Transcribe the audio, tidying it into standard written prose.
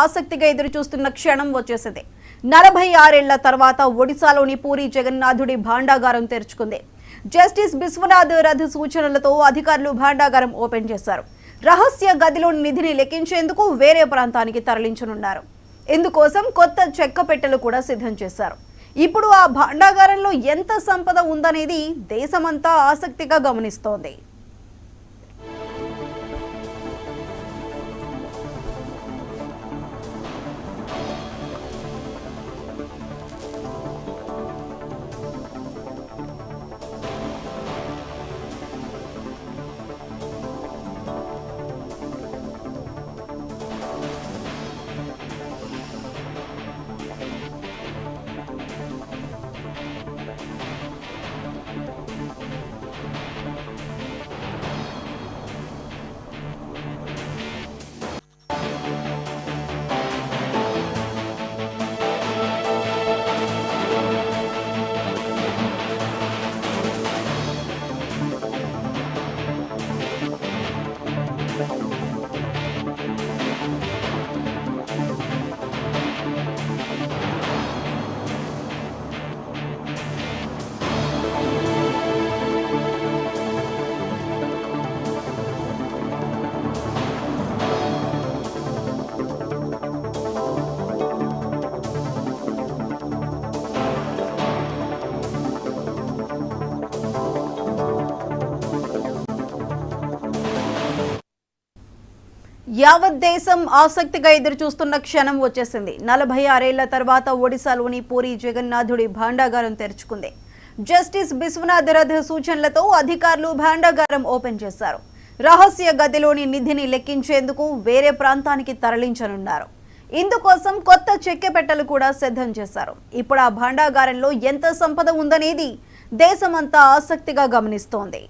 ఆసక్తిగా ఎదురుచూస్తున్న క్షణం వచ్చేసింది. 46 ఏళ్ల తర్వాత ఒడిశాలోని పూరి జగన్నాథుడి భాండాగారం తెరుచుకుంది. జస్టిస్ బిశ్వనాథ్ రథ్ సూచనలతో అధికారులు భాండాగారం ఓపెన్ చేశారు. రహస్య గదిలోని నిధిని లెక్కించేందుకు వేరే ప్రాంతానికి తరలించనున్నారు. ఇందుకోసం కొత్త చెక్క పెట్టెలు కూడా సిద్ధం చేశారు. ఇప్పుడు ఆ భాండాగారంలో ఎంత సంపద ఉందనేది దేశమంతా ఆసక్తిగా గమనిస్తోంది. యావత్ దేశం ఆసక్తిగా ఎదురుచూస్తున్న క్షణం వచ్చేసింది. 46 ఏళ్ల తర్వాత ఒడిశాలోని పూరి జగన్నాథుడి భాండాగారం తెరుచుకుంది. జస్టిస్ బిశ్వనాథ్ రథ్ సూచనలతో అధికారులు భాండాగారం ఓపెన్ చేశారు. రహస్య గదిలోని నిధిని లెక్కించేందుకు వేరే ప్రాంతానికి తరలించనున్నారు. ఇందుకోసం కొత్త చెక్క పెట్టెలు కూడా సిద్ధం చేశారు. ఇప్పుడు ఆ భాండాగారంలో ఎంత సంపద ఉందనేది దేశమంతా ఆసక్తిగా గమనిస్తోంది.